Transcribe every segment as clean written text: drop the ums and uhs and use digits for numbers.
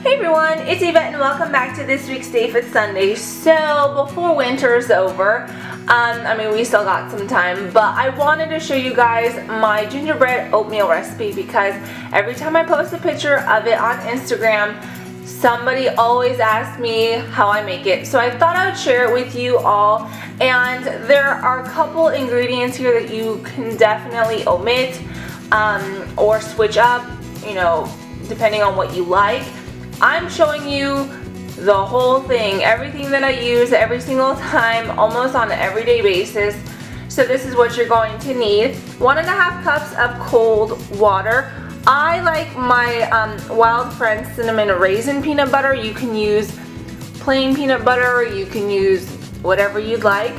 Hey everyone, it's Yvette and welcome back to this week's Day Fit Sunday. So before winter's over, I mean we still got some time, but I wanted to show you guys my gingerbread oatmeal recipe because every time I post a picture of it on Instagram, somebody always asks me how I make it. So I thought I would share it with you all, and there are a couple ingredients here that you can definitely omit or switch up, you know, depending on what you like. I'm showing you the whole thing, everything that I use every single time, almost on an everyday basis. So this is what you're going to need. 1.5 cups of cold water. I like my Wild Friend Cinnamon Raisin peanut butter. You can use plain peanut butter, you can use whatever you'd like,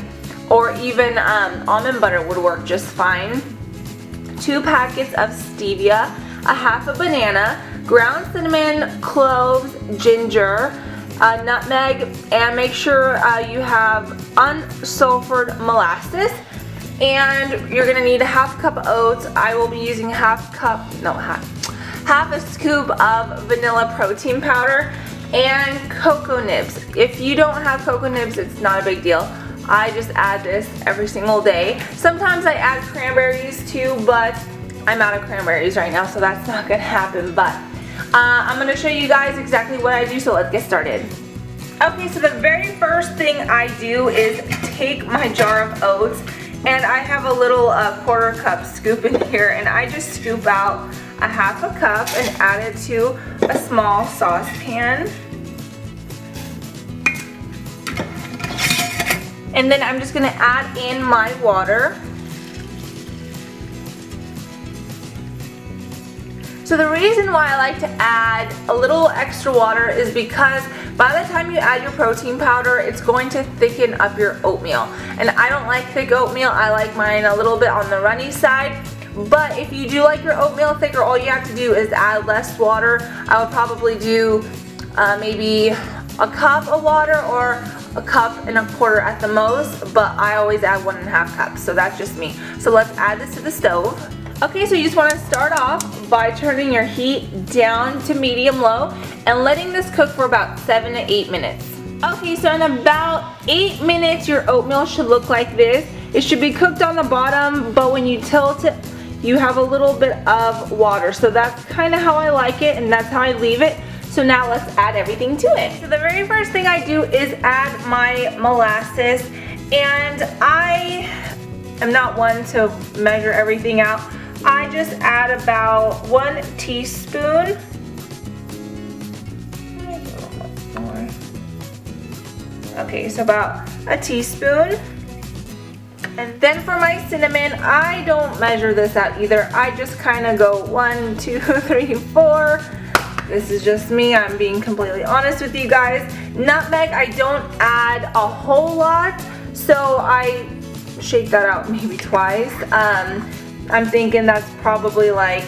or even almond butter would work just fine. 2 packets of stevia, a half a banana, ground cinnamon, cloves, ginger, nutmeg, and make sure you have unsulphered molasses. And you're gonna need a half cup of oats. I will be using half a scoop of vanilla protein powder and cocoa nibs. If you don't have cocoa nibs, it's not a big deal. I just add this every single day. Sometimes I add cranberries too, but I'm out of cranberries right now, so that's not gonna happen. But I'm gonna show you guys exactly what I do, so let's get started. Okay, so the very first thing I do is take my jar of oats, and I have a little 1/4 cup scoop in here, and I just scoop out a half a cup and add it to a small saucepan. And then I'm just gonna add in my water. So the reason why I like to add a little extra water is because by the time you add your protein powder, it's going to thicken up your oatmeal. And I don't like thick oatmeal, I like mine a little bit on the runny side. But if you do like your oatmeal thicker, all you have to do is add less water. I would probably do maybe a cup of water or a cup and a quarter at the most, but I always add 1.5 cups, so that's just me. So let's add this to the stove. Okay, so you just want to start off by turning your heat down to medium-low and letting this cook for about 7 to 8 minutes. Okay, so in about 8 minutes, your oatmeal should look like this. It should be cooked on the bottom, but when you tilt it, you have a little bit of water. So that's kind of how I like it, and that's how I leave it. So now let's add everything to it. So the very first thing I do is add my molasses, and I am not one to measure everything out. I just add about 1 teaspoon. Okay, so about a teaspoon. And then for my cinnamon, I don't measure this out either. I just kind of go 1, 2, 3, 4. This is just me. I'm being completely honest with you guys. Nutmeg, I don't add a whole lot, so I shake that out maybe twice. I'm thinking that's probably like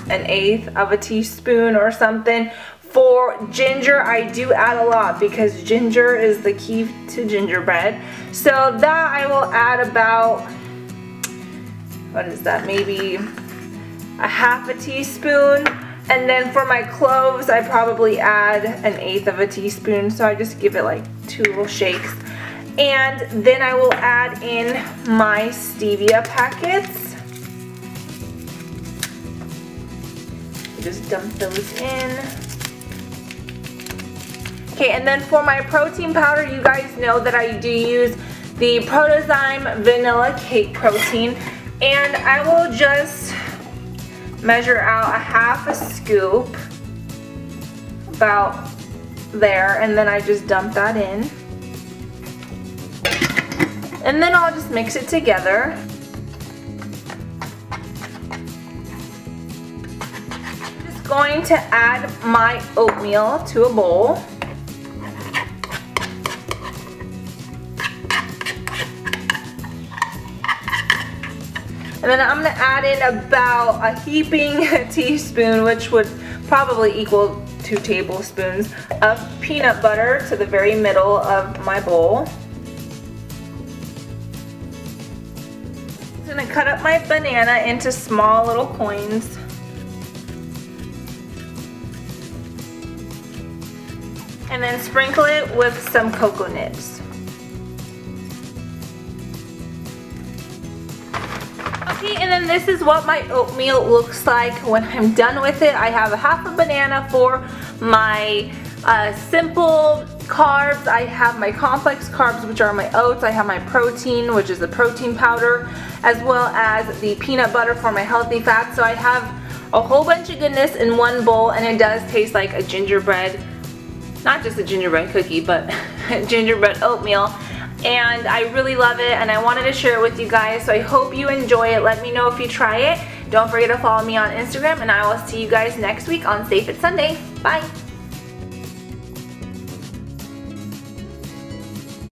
1/8 of a teaspoon or something. For ginger, I do add a lot because ginger is the key to gingerbread. So that I will add about, what is that, maybe a half a teaspoon. And then for my cloves, I probably add 1/8 of a teaspoon. So I just give it like 2 little shakes. And then I will add in my stevia packets. Just dump those in. Okay, and then for my protein powder, you guys know that I do use the Protozyme Vanilla Cake Protein, and I will just measure out a half a scoop, about there, and then I just dump that in. And then I'll just mix it together. Going to add my oatmeal to a bowl. And then I'm going to add in about a heaping teaspoon, which would probably equal 2 tablespoons of peanut butter to the very middle of my bowl. I'm going to cut up my banana into small little coins. and then sprinkle it with some cocoa nibs. Okay, and then this is what my oatmeal looks like when I'm done with it. I have a half a banana for my simple carbs. I have my complex carbs, which are my oats. I have my protein, which is the protein powder, as well as the peanut butter for my healthy fats. So I have a whole bunch of goodness in one bowl, and it does taste like a gingerbread, not just a gingerbread cookie, but gingerbread oatmeal. And I really love it, and I wanted to share it with you guys, so I hope you enjoy it. Let me know if you try it. Don't forget to follow me on Instagram, and I will see you guys next week on Stay Fit Sunday. Bye!